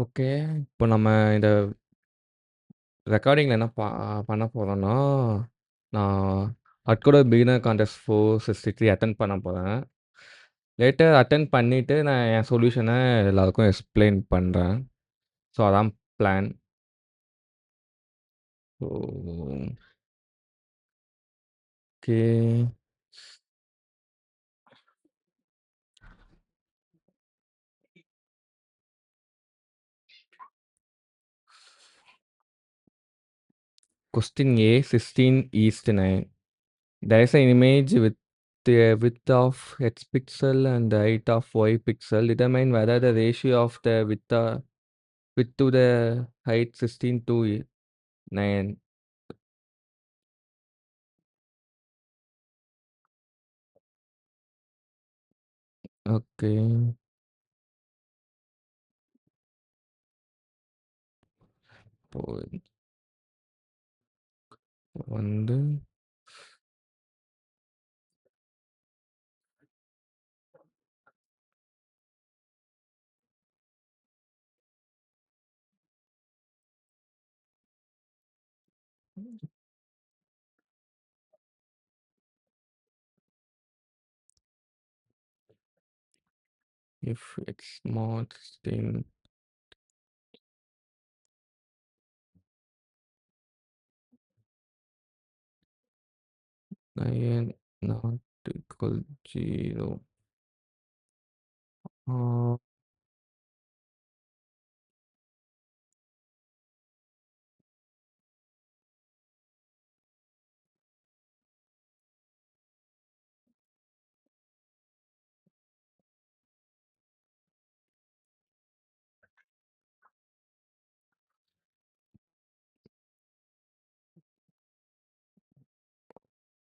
Okay. இப்போ நம்ம இந்த ரெக்கார்டிங்ல என்ன பண்ண போறோம்னா, நான் அட்கோட பிகினர் கான்டெஸ்ட் 463 அட்டெண்ட் பண்ண போறேன். லேட்டர் அட்டெண்ட் பண்ணிட்டு, நான் என் சொல்யூஷன எல்லாருக்கும் எக்ஸ்ப்ளைன் பண்றேன். ஸோ அதான் plan. So okay. Question A, 16:9. There is an image with the width of X pixel and the height of Y pixel. Determine whether the ratio of the width to the height 16 to 9. Okay. இப்போ வந்து if it's not 16, not equal 0. Uh,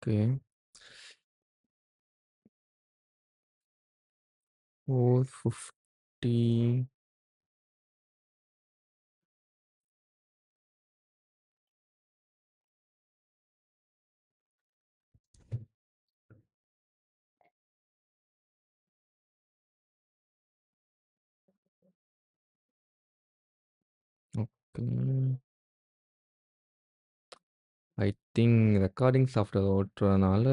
okay. 450. Okay. I think recording software ஓட்டுறதுனால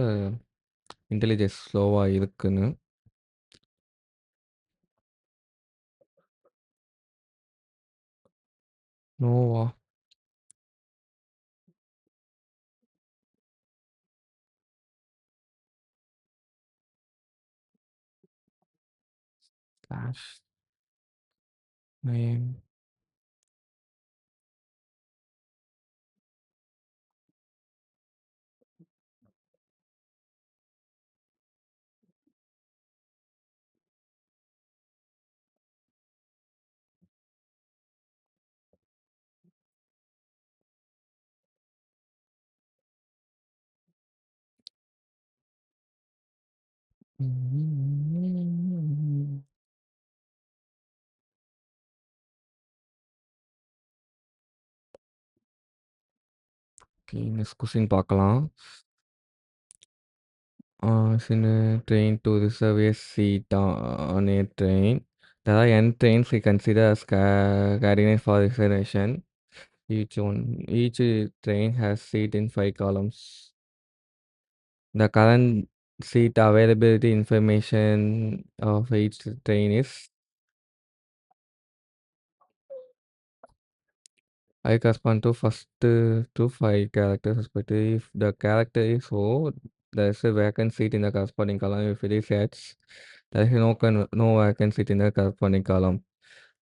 intelligence ஸ்லோவா இருக்குன்னு. நோவா. Slash name. Okay, next question பார்க்கலாம். Is in a train to reserve a seat on a train. There are n trains we consider as carrying for reservation. Each train has seat in 5 columns. The current seat availability information of each train is I correspond to first to 5 characters respectively. If the character is O, there is a vacant seat in the corresponding column. If it is H, there is no vacant seat in the corresponding column.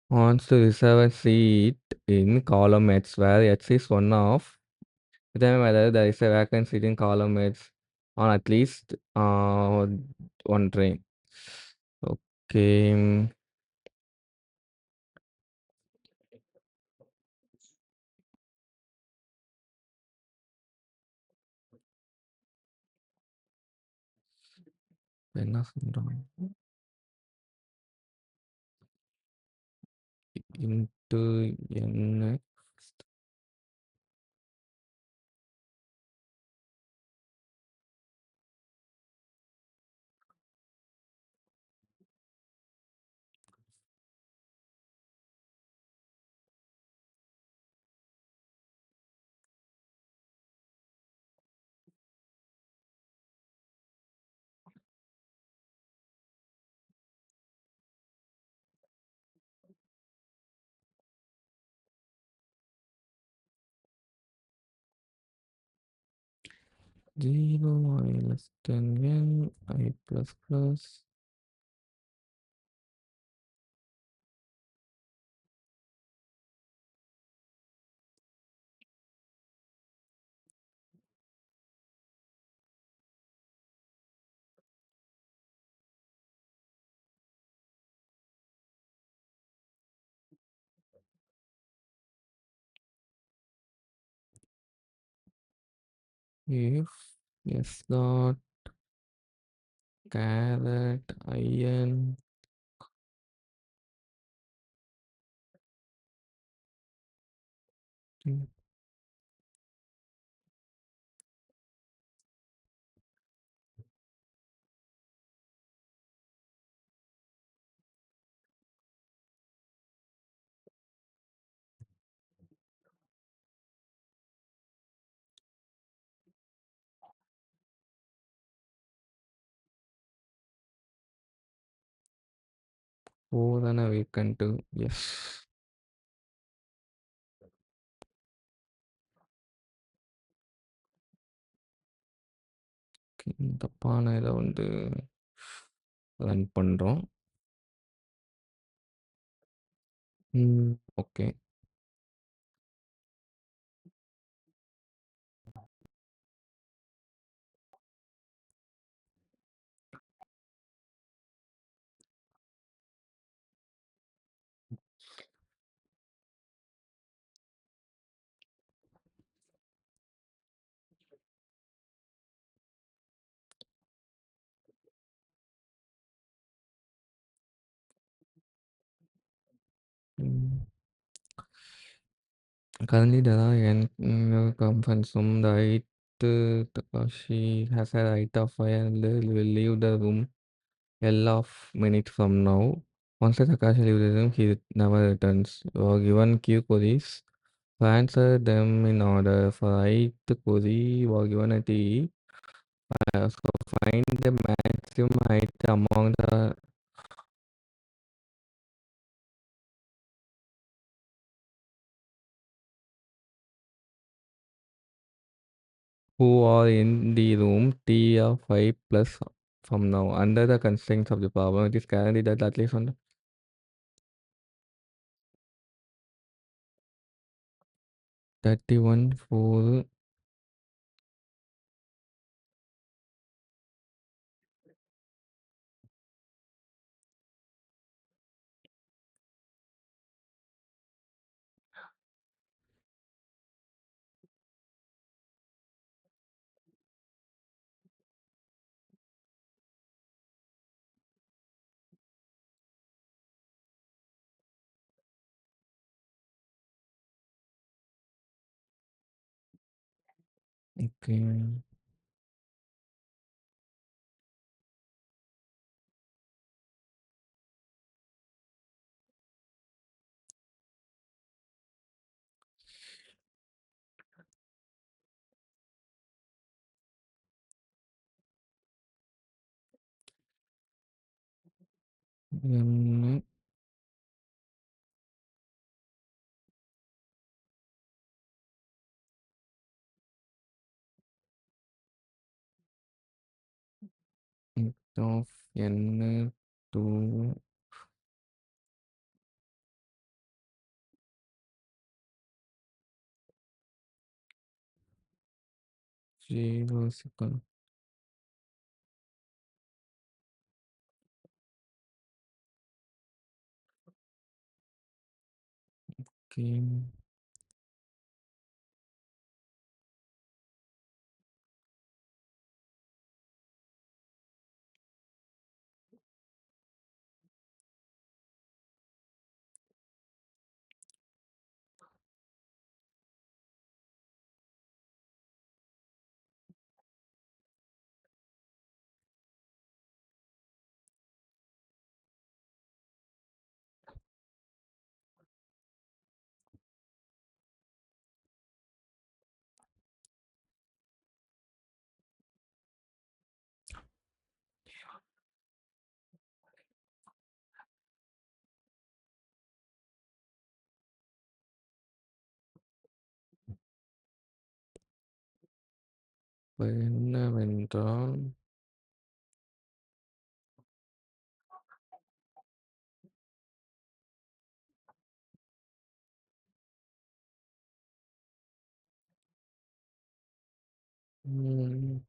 Wants to reserve a seat in column H, where H is one of. Determine whether there is a vacant seat in column H on at least one train. Okay. என்ன சொல்றாங்க? Into n. 0 I less than n I plus plus. If s dot caret in தானே vacant. S. தப்பான இதை வந்து run பண்ணுறோம். Okay. Currently, there are n comes from the right. Takashi has a right of fire and will leave the room L of minutes from now. Once the Takashi leaves the room, he never returns. You are given Q queries. To answer them in order. For right query, you are given a T. So find the maximum height among the who are in the room T of 5 plus from now. Under the constraints of the problem, it is guaranteed that at least one 31 4. Okay. N of n to 0 second. Okay. என்னவென்றால் ம்.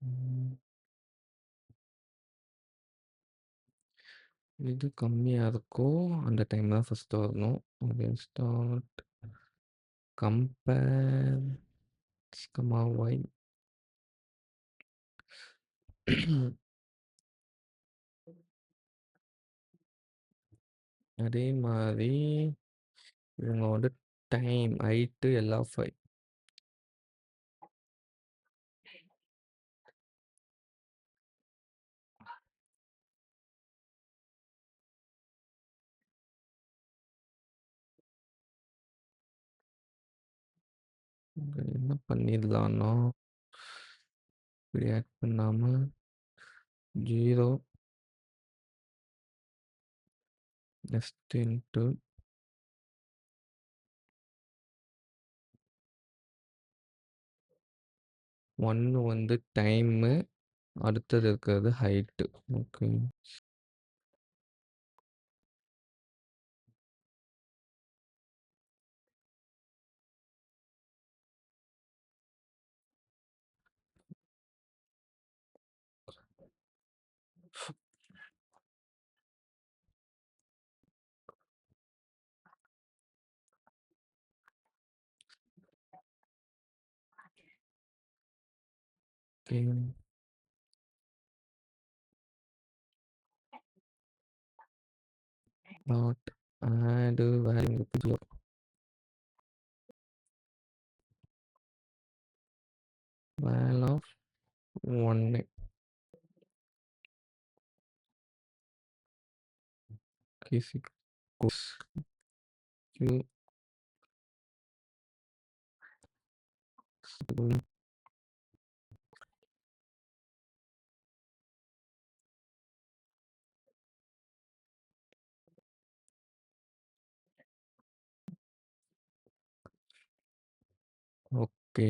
ம். எது கம்மியா இருக்கோ, அந்த time தான் first வரணும். Again start compare comma Y அதே மாரி இவங்க வந்து டைம் ஐட்டு எல்ஆஃப் என்ன பண்ணிடலான்னா இப்படி ஆட் பண்ணாம 0 நெக்ஸ்ட் இன்ட்டு 1 வந்து டைமு, அடுத்தது இருக்கிறது height. Okay. Okay. Dot at value 0 val of 1 is equals q okay.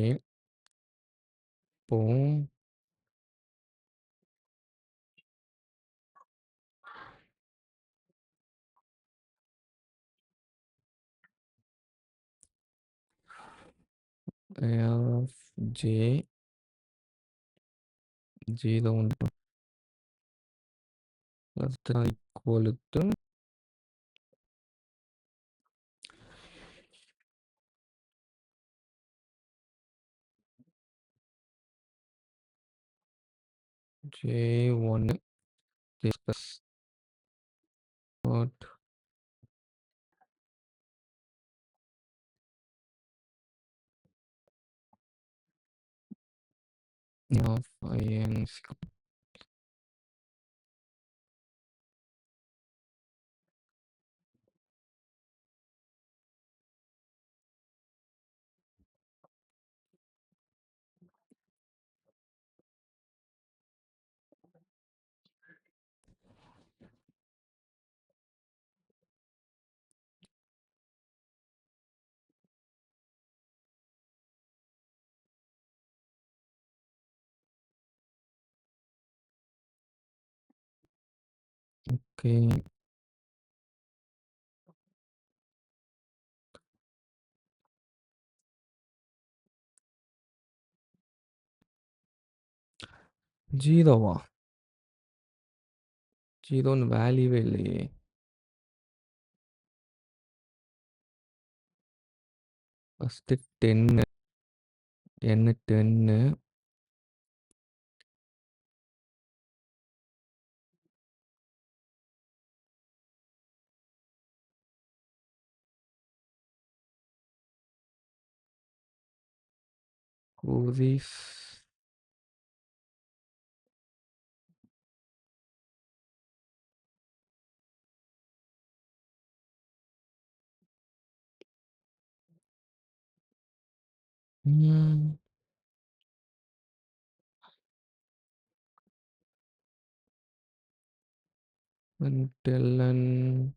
இப்போ of J 0 equal to j1 plus dot of inc. Okay. 0வா? 0ன்னு வேல்யூவே இல்லையே. ஃபர்ஸ்ட்டு 10 n 10 queries ம். until and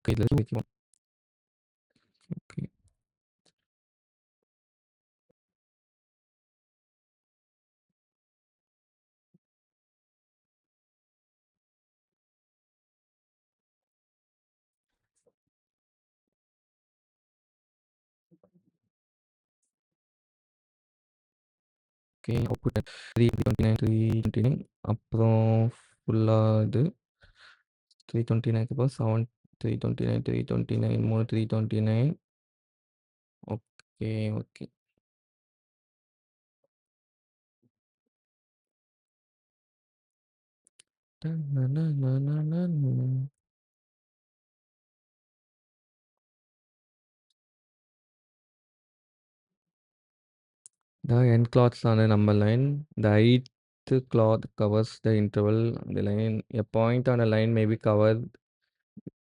okay, let's make it. Okay. Okay. Output 329 329 அப்புறம் ஃபுல்லா இது 329க்கு அப்புறம் 7 329 329 3 329 ஓகே, ஓகே. தனனனனனனன. The end cloths on a number line. The ith cloth covers the interval on the line. A point on a line may be covered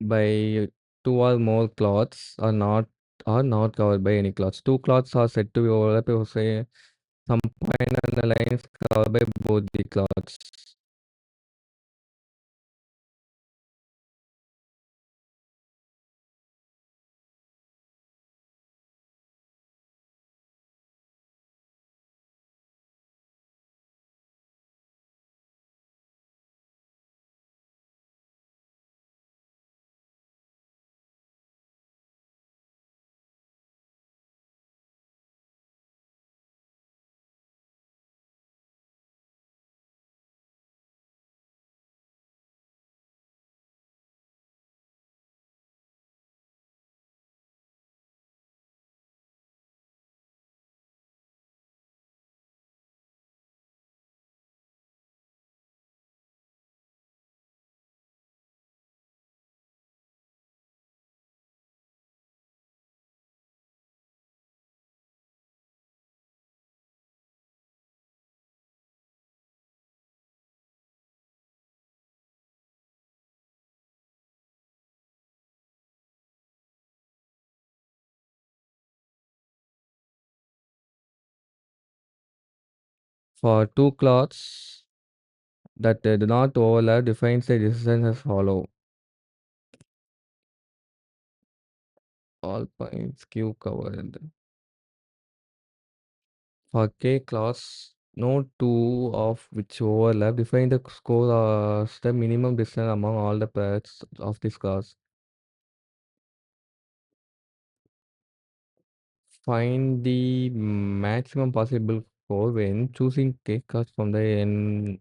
by two or more cloths or not covered by any cloths. Two cloths are said to be overlapped if say some point on the line is covered by both the cloths. For two cloths that do not overlap defines the distance as follow. All points Q covered. For K class, no two of which overlap define the score as the minimum distance among all the pairs of this class. Find the maximum possible score when choosing K class from the n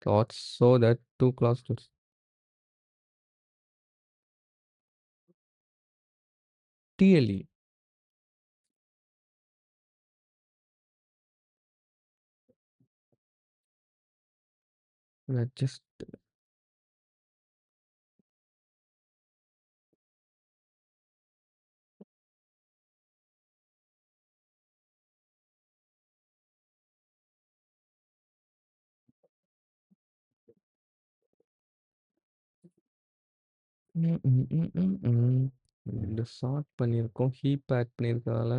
classes so that two classes. TLE. Just இந்த short பண்ணியிருக்கோம் heap add பண்ணியிருக்கால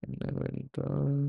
என்னவென்றால்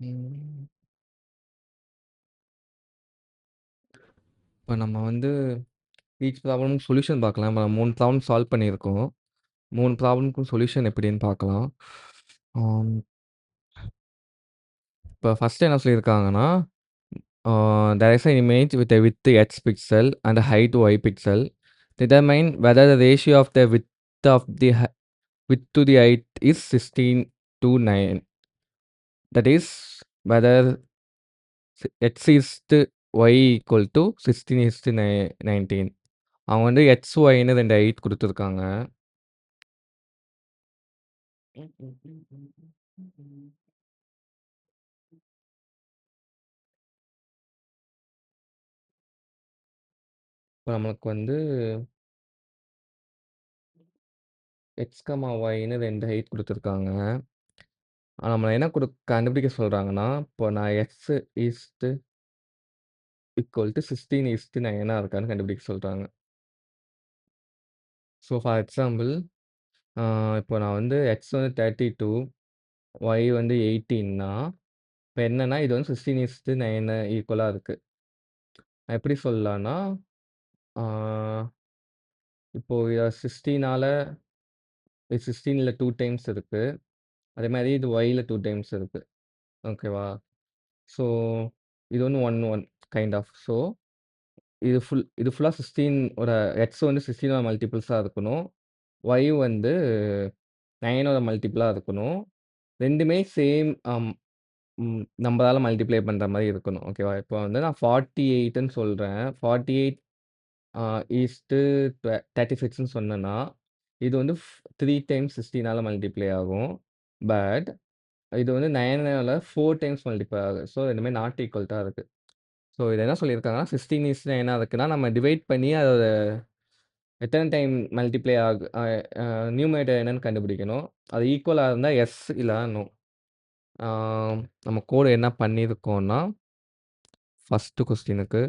ம். இப்ப நம்ம வந்து each ப்ராப்ளம்க்கு solution பார்க்கலாம். நம்ம 3 problem solve பண்ணியிருக்கோம். 3 ப்ராப்ளம்க்கும் சொல்யூஷன் எப்படின்னு பார்க்கலாம். ஆம். இப்ப ஃபர்ஸ்ட் என்ன சொல்லியிருக்காங்கன்னா, there is an image with a width x pixel and a height y pixel. Determine whether the ratio of the width to the height is 16 to 9. That is, whether x is to y equal to 16 is to 19. அவங்க வந்து X, ஒய்ன்னு 2 height குடுத்துருக்காங்க. இப்ப நமக்கு வந்து X, ஒய்ன்னு 2 height குடுத்துருக்காங்க. நம்மள என்ன கண்டுபிடிக்க சொல்றாங்கன்னா, இப்போ நான் X is to equal to 16:9 இருக்கான்னு கண்டுபிடிக்க சொல்றாங்க. ஸோ ஃபார் எக்ஸாம்பிள், இப்போ நான் வந்து எக்ஸ் வந்து 32, ஒய் வந்து 18ன்னா, இப்ப என்னன்னா இது வந்து 16:9 ஈக்குவலா இருக்கு. நான் எப்படி சொல்லலான்னா, ஆ இப்போ 16னால 16ல 2 டைம்ஸ் இருக்கு. அதே மாரி இது ஒய்ல 2 டைம்ஸ் இருக்கு. ஓகேவா? ஸோ இது வந்து 1, 1 கைண்ட் ஆஃப். ஸோ இது ஃபுல்லா 16 ஓட எக்ஸ் வந்து 16 ஓட மல்டிபிள்ஸா இருக்கணும். ஒய் வந்து 9 ஓட மல்டிபிளா இருக்கணும். 2மே சேம் நம்பரால மல்டிப்ளை பண்ற மாரி இருக்கணும். ஓகேவா? இப்போ வந்து நான் 48ன்னு சொல்றேன். 48 ஈஸ்ட்டு 36ன்னு சொன்னேன்னா, இது வந்து 3 டைம்ஸ் 16னால மல்டிப்ளை ஆகும். பட் இது வந்து 9னால 4 டைம்ஸ் மல்டிப்ளை ஆகுது. ஸோ 2மே நாட் ஈக்குவல் தான் இருக்கு. ஸோ இது என்ன சொல்லியிருக்காங்கன்னா, 16:9 இருக்குன்னா, நம்ம டிவைட் பண்ணி அதோட எத்தன டைம் மல்டிப்ளை ஆகு அ அ நியூமரேட்டர் என்னன்னு கண்டுபிடிக்கணும். அது ஈக்குவலா இருந்தா எஸ் இல்லன்னா நோ. ஆ நம்ம கோடு என்ன பண்ணியிருக்கோம்னா, ஃபர்ஸ்ட்டு கொஸ்டினுக்கு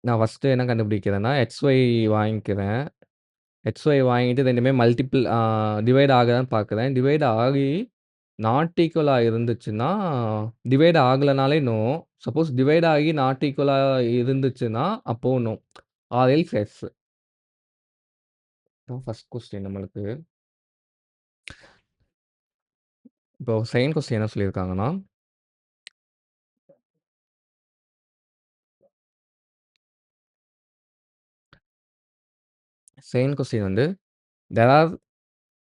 நான் ஃபர்ஸ்ட்டு என்ன கண்டுபிடிக்கிறேன்னா, XY வாங்கிக்கிறேன். XY வாங்கிட்டு 2மே டிவைட் ஆகுதான்னு பார்க்குறேன். டிவைட் ஆகி நாட் ஈக்குவலா இருந்துச்சுன்னா, டிவைட் ஆகலனாலே நோ. சப்போஸ் டிவைட் ஆகி நாட் ஈக்குவலா இருந்துச்சுன்னா, அப்போ நோ. Or else yes. இதான் ஃபர்ஸ்ட் கொஸ்டின் நம்மளுக்கு. இப்போ செகண்ட் கொஸ்டின் என்ன சொல்லியிருக்காங்கன்னா, செகண்ட் கொஸ்டின் வந்து there are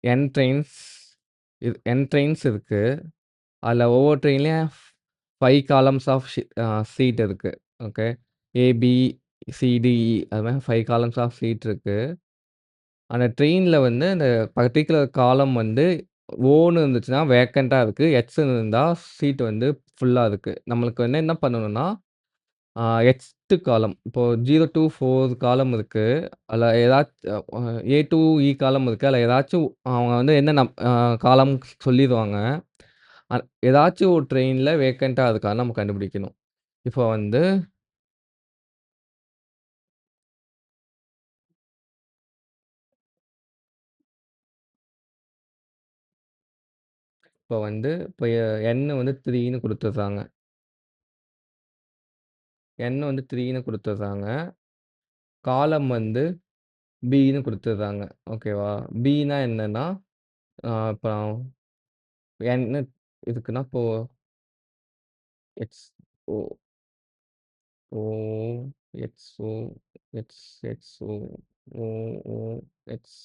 n trains n trains இருக்கு. அதுல ஒவ்வொரு ட்ரெயின்லயும் 5 காலம்ஸ் ஆஃப் சீட் இருக்கு. Okay. A, B, C, D, E அது மாரி 5 காலம்ஸ் ஆஃப் சீட் இருக்கு. அந்த ட்ரெயின்ல வந்து அந்த பர்ட்டிகுலர் காலம் வந்து ஓன்னு இருந்துச்சுன்னா வேக்கன்ட்டா இருக்கு. எக்ஸ்ன்னு இருந்தா சீட் வந்து ஃபுல்லா இருக்கு. நம்மளுக்கு வந்து என்ன பண்ணணும்னா, ஆ எக்ஸ்ட் காலம் இப்போ 0 டூ 4 காலம் இருக்கு. அதுல ஏ டூ இ காலம் இருக்கு. அதுல ஏதாச்சும் அவங்க வந்து என்ன காலம் சொல்லிருவாங்க. அ ஏதாச்சும் ஒரு ட்ரெயின்ல வேக்கன்ட்டா இருக்கான்னு நம்ம கண்டுபிடிக்கணும். இப்போ வந்து இப்போ என் வந்து 3ன்னு குடுத்துடுறாங்க. என் வந்து 3ன்னு குடுத்துடுறாங்க. காலம் வந்து பின்னு குடுத்துடுறாங்க. ஓகேவா? பின்னா என்னன்னா, இப்போ என் இதுக்குன்னா இப்போ எக்ஸ் ஓ ஓ எக்ஸ் ஓ எக்ஸ் எக்ஸ் ஓ ஓ ஓ எக்ஸ்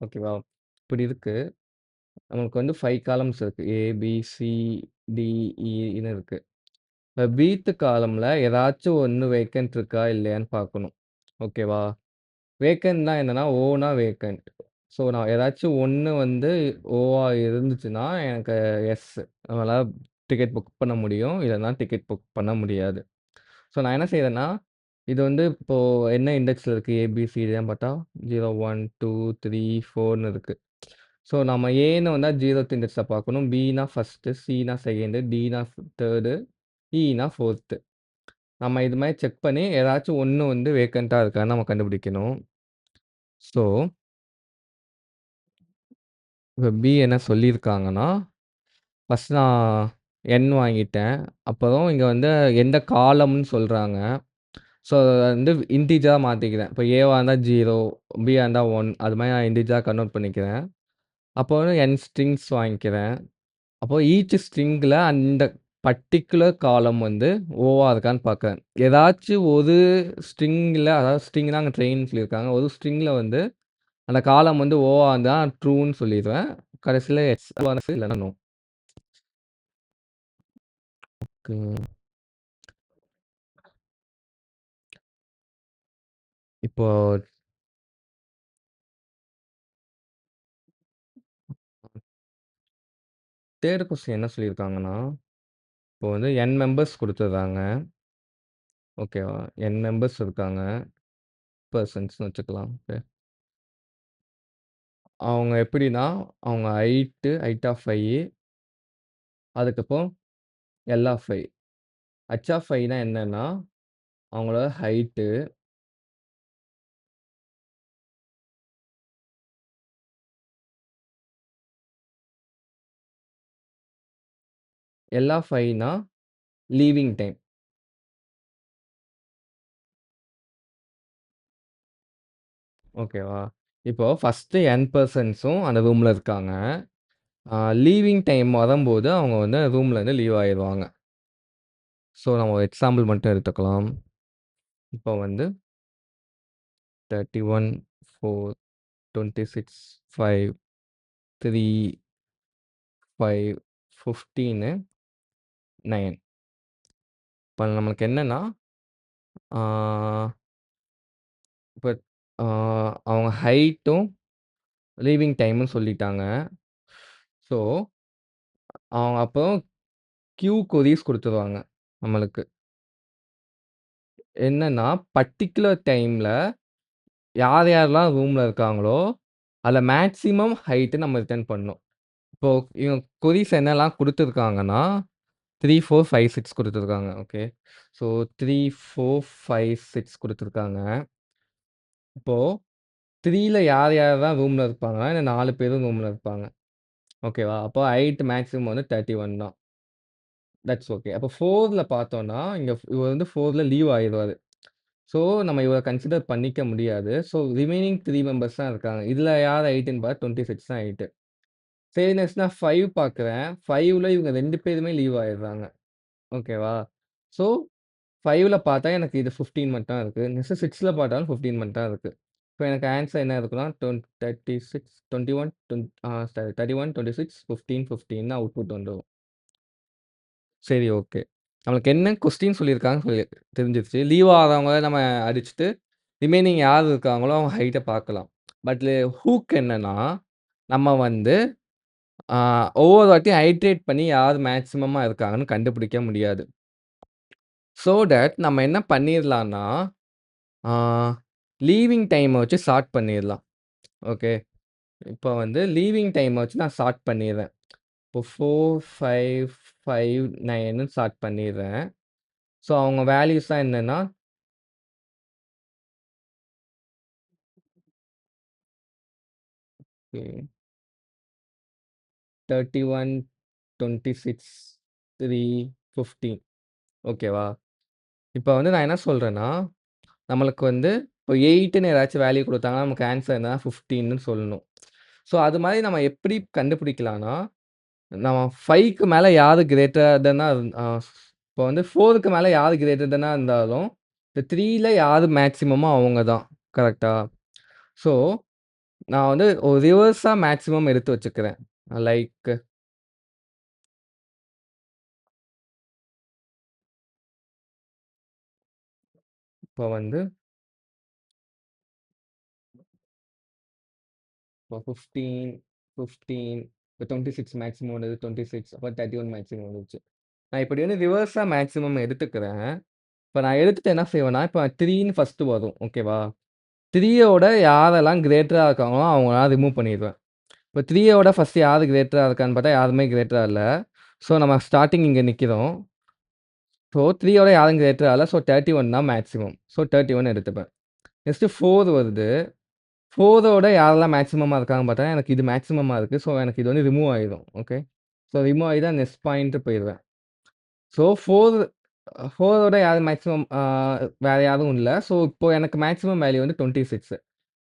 ஓகேவா? இப்படி இருக்கு. நமக்கு வந்து 5 காலம்ஸ் இருக்கு. ஏ, பி, சி, டி, ன்னு இருக்கு. இப்ப பீத் காலம்ல ஏதாச்சும் ஒண்ணு வேக்கன்ட் இருக்கா இல்லையான்னு பார்க்கணும். ஓகேவா? வேக்கன்ட்னா என்னன்னா, ஓனா வேக்கன்ட். ஸோ நான் ஏதாச்சும் ஒண்ணு வந்து ஓவா இருந்துச்சுன்னா, எனக்கு எஸ். நம்மளால டிக்கெட் புக் பண்ண முடியும். இல்லன்னா டிக்கெட் புக் பண்ண முடியாது. ஸோ நான் என்ன செய்றேன்னா, இது வந்து இப்போ என்ன இண்டெக்ஸ்ல இருக்கு? ஏபிசிடின்னு பார்த்தா 0, 1, 2, 3, 4ன்னு இருக்கு. ஸோ நம்ம ஏன்னு வந்தா 0த் இண்டெக்ஸ்ல பார்க்கணும். பின்னா ஃபர்ஸ்ட்டு, சின்னா செகண்டு, டின்னா தேர்டு, இன்னா ஃபோர்த்து. நம்ம இது மாரி செக் பண்ணி ஏதாச்சும் ஒண்ணு வந்து வேக்கன்ட்டா இருக்கான்னு நம்ம கண்டுபிடிக்கணும். ஸோ, இப்ப பி என்ன சொல்லியிருக்காங்கன்னா, ஃபர்ஸ்ட் நான் என் வாங்கிட்டேன். அப்புறம் இங்க வந்து எந்த காலம்ன்னு சொல்றாங்க. ஸோ, அத வந்து இன்டிஜரா மாத்திக்கிறேன். இப்ப ஏவா இருந்தா 0, பியா இருந்தா 1 அது மாரி நான் இன்டிஜரா கன்வெர்ட் பண்ணிக்கிறேன். அப்போ வந்து n ஸ்ட்ரிங்ஸ் வாங்கிக்கிறேன். அப்போ ஈச் ஸ்ட்ரிங்ல அந்த பர்ட்டிகுலர் காலம் வந்து ஓவா இருக்கான்னு பார்க்குறேன். ஏதாச்சும் ஒரு ஸ்ட்ரிங்ல அதாவது ஸ்ட்ரிங்னா அங்க ட்ரெயின்னு சொல்லியிருக்காங்க. ஒரு ஸ்ட்ரிங்ல வந்து அந்த காலம் வந்து ஓவா இருந்தா ட்ரூன்னு சொல்லிருவேன். கடைசில எஸ் இல்லன்னா நோ. ம். இப்போ 3 கொஸ்டின் என்ன சொல்லியிருக்காங்கன்னா, இப்போ வந்து n மெம்பர்ஸ் குடுத்துருக்காங்க. ஓகேவா? n மெம்பர்ஸ் இருக்காங்க. பெர்சன்ஸ்ன்னு வச்சுக்கலாம். ஓகே. அவங்க எப்படின்னா, அவங்க ஹைட் ஆஃப் 5 அதுக்கப்புறம் எல் ஆஃப் 5. ஹச் ஆஃப் 5னா என்னன்னா, அவங்களோட ஹைட்டு, எல் ஆஃப் 5னா லீவிங் டைம். ஓகேவா? இப்போ ஃபர்ஸ்ட்டு n பெர்சன்ஸும் அந்த ரூம்ல இருக்காங்க. லீவிங் டைம் வரும்போது அவங்க வந்து ரூம்லேருந்து லீவ் ஆயிருவாங்க. ஸோ நம்ம ஒரு எக்ஸாம்பிள் மட்டும் எடுத்துக்கலாம். இப்போ வந்து 31, 4, 26, 5, 3, 5, 15, 9. இப்ப நம்மளுக்கு என்னன்னா, ஆ இப்ப ஆ அவங்க ஹைட்டும், லீவிங் டைமும் சொல்லிட்டாங்க. ஸோ, அவங்க அப்போ கியூ கொரீஸ் குடுத்துருவாங்க நம்மளுக்கு. என்னன்னா, பர்ட்டிகுலர் டைம்ல யார் யாரெல்லாம் ரூம்ல இருக்காங்களோ, அதுல மேக்ஸிமம் ஹைட் நம்ம ரிட்டர்ன் பண்ணணும். இப்போ இவங்க கொரீஸ் என்னலாம் குடுத்துருக்காங்கன்னா, 3, 4, 5, 6 குடுத்துருக்காங்க. ஓகே. ஸோ 3, 4, 5, 6 குடுத்துருக்காங்க. இப்போ 3ல யார் யாரெல்லாம் ரூம்ல இருப்பாங்கன்னா, இந்த 4 பேரும் ரூம்ல இருப்பாங்க. ஓகேவா? அப்போ ஹைட் மேக்ஸிமம் வந்து 31 தான். That's okay. அப்போ 4ல பார்த்தோம்னா, இவர் வந்து 4ல லீவ் ஆயிருவாரு. ஸோ, நம்ம இவர கன்சிடர் பண்ணிக்க முடியாது. ஸோ, ரிமைனிங் 3 மெம்பர்ஸ் தான் இருக்காங்க. இதுல யார் ஹைட்டுன்னு பார்த்தா 26 தான் ஹைட்டு. சரி நெக்ஸ்ட் நான் 5 பார்க்குறேன். 5ல இவங்க 2 பேருமே லீவ் ஆயிடுறாங்க. ஓகேவா? ஸோ 5ல பார்த்தா எனக்கு இது 15 மட்டும் தான் இருக்கு. நெக்ஸ்ட் 6ல பார்த்தாலும் 15 மட்டும் தான் இருக்கு. இப்போ எனக்கு ஆன்ஸர் என்ன இருக்குன்னா, 36 21 31, 26, 15, 15ன்னு அவுட்புட் வந்துரும். சரி ஓகே. நம்மளுக்கு என்ன கொஸ்டின் சொல்லியிருக்காங்கன்னு தெரிஞ்சிருச்சு. லீவ் ஆகாதவங்கள நம்ம அடிச்சுட்டு, ரிமைனிங் யார் இருக்காங்களோ அவங்க ஹைட்ட பார்க்கலாம். பட் ஹூக் என்னன்னா, நம்ம வந்து ஆ ஒவ்வொரு வாட்டியும் ஐட்ரேட் பண்ணி யார் மேக்ஸிமமா இருக்காங்கன்னு கண்டுபிடிக்க முடியாது. ஸோ தட் நம்ம என்ன பண்ணிர்லான்னா, ஆ லீவிங் டைம வச்சு சார்ட் பண்ணிர்லாம். ஓகே. இப்போ வந்து லீவிங் டைம வச்சு நான் சார்ட் பண்ணிர்றேன். இப்போ 4, 5, 5, 9ன்னு சார்ட் பண்ணிர்றேன். ஸோ அவங்க வேல்யூஸ்லாம் என்னன்னா, ஓகே 31, 26, 3, 15 ஓகேவா? இப்ப வந்து நான் என்ன சொல்றேன்னா, நம்மளுக்கு வந்து இப்போ 8ன்னு ஏதாச்சும் வேல்யூ குடுத்தாங்கன்னா, நமக்கு ஆன்ஸர் என்னன்னா 15ன்னு சொல்லணும். ஸோ அது மாரி நம்ம எப்படி கண்டுபிடிக்கலான்னா, நம்ம 5க்கு மேல யாரு கிரேட்டர் தென்னா இப்போ வந்து 4க்கு மேல யாரு கிரேட்டர் தென்னா இருந்தாலும், இந்த 3ல யாரு மேக்ஸிமமோ அவங்க தான். கரெக்ட்டா? ஸோ நான் வந்து ஒரு ரிவர்ஸா மேக்ஸிமம் எடுத்து வச்சுக்கிறேன். லைக் இப்போ வந்து இப்போ 15, 15 இப்போ 26 மேக்ஸிமம் வந்தது. 26 அப்ப 31 மேக்ஸிமம் வந்துருச்சு. நான் இப்படி வந்து ரிவர்ஸா மேக்ஸிமம் எடுத்துக்கிறேன். இப்ப நான் எடுத்துட்டு என்ன செய்வேன்னா, இப்ப 3ன்னு ஃபர்ஸ்ட்டு வரும். ஓகேவா? 3யோட யாரெல்லாம் கிரேட்டரா இருக்காங்களோ, அவங்களலாம் ரிமூவ் பண்ணிருவேன். இப்ப 3யோட ஃபர்ஸ்ட்டு யாரு கிரேட்டரா இருக்கான்னு பார்த்தா, யாருமே கிரேட்டரா இல்ல. ஸோ நம்ம ஸ்டார்ட்டிங் இங்க நிக்கிறோம். ஸோ 3யோட யாரும் கிரேட்டரா இல்ல. ஸோ 31 தான் மேக்ஸிமம். ஸோ 31 எடுத்துப்பேன். நெக்ஸ்ட்டு 4 வருது. 4ஓட யாரெல்லாம் மேக்ஸிமமா இருக்காங்கன்னு பார்த்தா, எனக்கு இது மேக்ஸிமமா இருக்கு. ஸோ எனக்கு இது வந்து ரிமூவ் ஆயிரும். ஓகே. ஸோ ரிமூவ் ஆயி தான் நெக்ஸ்ட் பாயிண்ட் போயிருவேன். ஸோ 4ஓட யாரு மேக்ஸிமம் வேற யாரும் இல்ல. ஸோ இப்போ எனக்கு மேக்ஸிமம் வேல்யூ வந்து 26.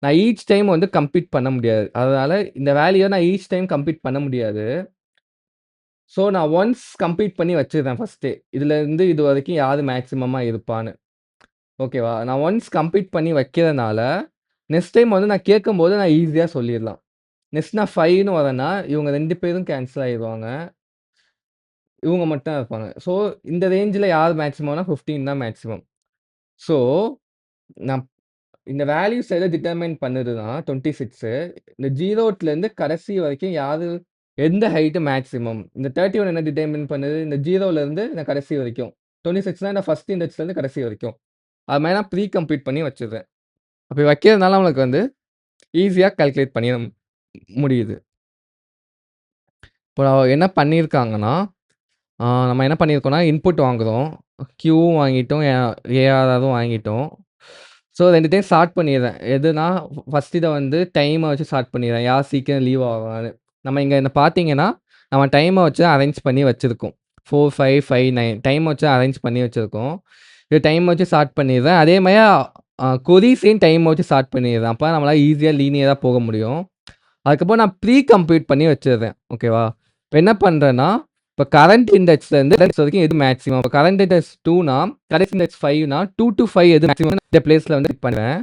நான் ஈச் டைம் வந்து கம்ப்ளீட் பண்ண முடியாது. அதனால இந்த வேல்யூவ நான் ஈச் டைம் கம்ப்ளீட் பண்ண முடியாது. ஸோ நான் ஒன்ஸ் கம்ப்ளீட் பண்ணி வச்சுருறேன் ஃபர்ஸ்ட்டே. இதுலருந்து இது வரைக்கும் யாரு மேக்ஸிமமா இருப்பான்னு. ஓகேவா? நான் ஒன்ஸ் கம்ப்ளீட் பண்ணி வைக்கிறனால, நெக்ஸ்ட் டைம் வந்து நான் கேட்கும்போது நான் ஈஸியா சொல்லிர்லாம். நெக்ஸ்ட் நான் 5ன்னு வரேன்னா, இவங்க 2 பேரும் கேன்சல் ஆயிருவாங்க. இவங்க மட்டும் தான் இருப்பாங்க. ஸோ இந்த ரேஞ்சுல யார் மேக்ஸிமம்னா 15 தான் மேக்ஸிமம். ஸோ நான் இந்த வேல்யூஸ் எத டிட்டர்மைன் பண்ணுதுன்னா 26 இந்த 0த்துலருந்து கடைசி வரைக்கும் எந்த ஹைட் மேக்ஸிமம். இந்த 31 என்ன டிட்டர்மைன் பண்ணுது? இந்த 0லருந்து இந்த கடைசி வரைக்கும். 26னா இந்த ஃபர்ஸ்ட் இண்டெக்ஸ்லருந்து கடைசி வரைக்கும். அது மாரி நான் ப்ரீ கம்ப்யூட் பண்ணி வச்சுருவேன். அப்படி வைக்கிறதுனால நம்மளுக்கு வந்து ஈஸியா கால்குலேட் பண்ணிற முடியுது. இப்போ என்ன பண்ணியிருக்காங்கன்னா, நம்ம என்ன பண்ணியிருக்கோம்னா, இன்புட் வாங்குறோம். கியூவும் வாங்கிட்டோம், ஏஆர்ஆரும் வாங்கிட்டோம். ஸோ 2 டைம் ஸ்டார்ட் பண்ணிர்றேன். எதுனா ஃபர்ஸ்ட் இத வந்து டைம வச்சு ஸ்டார்ட் பண்ணிர்றேன். யார் சீக்கிரம் லீவ் ஆவான்னு. நம்ம இங்க என்ன பார்த்தீங்கன்னா, நம்ம டைம வச்சு அரேஞ்ச் பண்ணி வச்சிருக்கோம். 4, 5, 5, 9 டைம் வச்சு அரேஞ்ச் பண்ணி வச்சிருக்கோம். இது டைம் வச்சு ஸ்டார்ட் பண்ணிர்றேன். அதே மாரி கொரீஸையும் டைம் வச்சு ஸ்டார்ட் பண்ணிர்றேன். அப்ப நம்மளால ஈஸியா லீனியரா போக முடியும். அதுக்கப்புறம் நான் ப்ரீ கம்ப்யூட் பண்ணி வச்சுர்றேன். ஓகேவா? இப்ப என்ன பண்றேன்னா, இப்ப கரண்ட் இண்டெக்ஸ்லேருந்து இண்டெக்ஸ் வரைக்கும் எது மேக்ஸிமம். இப்ப கரண்ட் இண்டெக்ஸ் 2னா, கரண்ட் இண்டெக்ஸ் 5னா 2 டூ 5 எது மேக்ஸிமம் இந்த பிளேஸ்ல வந்து கிளிக் பண்ணுவேன்.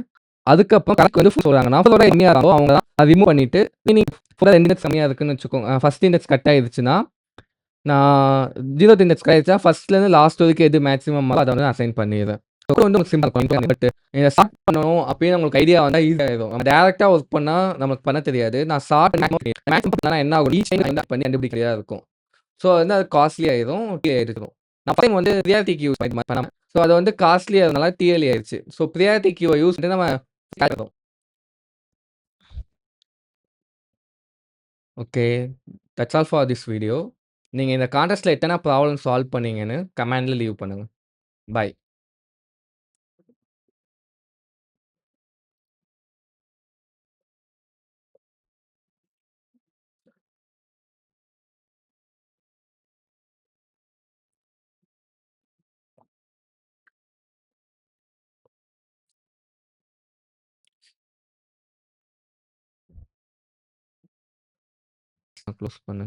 அதுக்கப்புறம் கணக்கு வந்து சொல்றாங்கன்னா, 4ஓட கம்மியா இருக்காங்களோ அவங்க தான் அத ரிமூவ் பண்ணிட்டு, மீனிங் 4 2 இண்டெக்ஸ் கம்மியா இருக்குன்னு வச்சுக்கோங்க. ஃபர்ஸ்ட் இண்டெக்ஸ் கட் ஆயிருச்சுன்னா, நான் 0த் இண்டெக்ஸ் கட் ஆயிருச்சுன்னா, ஃபர்ஸ்ட்லேருந்து லாஸ்ட் வரைக்கும் எது மேக்ஸிமம் அத வந்து அசைன் பண்ணிருவேன். வந்து உங்களுக்கு சிம்பிளா இருக்கும். பட் இத ஸ்டார்ட் பண்ணணும் அப்படின்னு உங்களுக்கு ஐடியா வந்தா ஈஸியா ஆயிரும். நம்ம டைரக்ட்டா ஒர்க் பண்ணா நமக்கு பண்ண தெரியாது. நான் ஸ்டார்ட் மேக்ஸிமம் பண்ணா என்ன ஆகும்? ஈச் டைம் பண்ணி கண்டுபிடிக்கிறதா இருக்கும். ஸோ வந்து அது காஸ்ட்லி ஆயிரும். ஆயிரும். நான் டைம் வந்து ப்ரியாரிட்டி கியூ பண்ணாம. ஸோ அது வந்து காஸ்ட்லி ஆனதுனால டிஎல்இ ஆயிருச்சு. ஸோ ப்ரியாரிட்டி கியூவ யூஸ் பண்ணி நம்ம okay. That's all for this video. நீங்க இந்த கான்டெஸ்ட்ல எத்தன ப்ராப்ளம் சால்வ் பண்ணீங்கன்னு கமெண்ட்ல லீவ் பண்ணுங்க. பாய். க்ளோஸ் பண்ணு.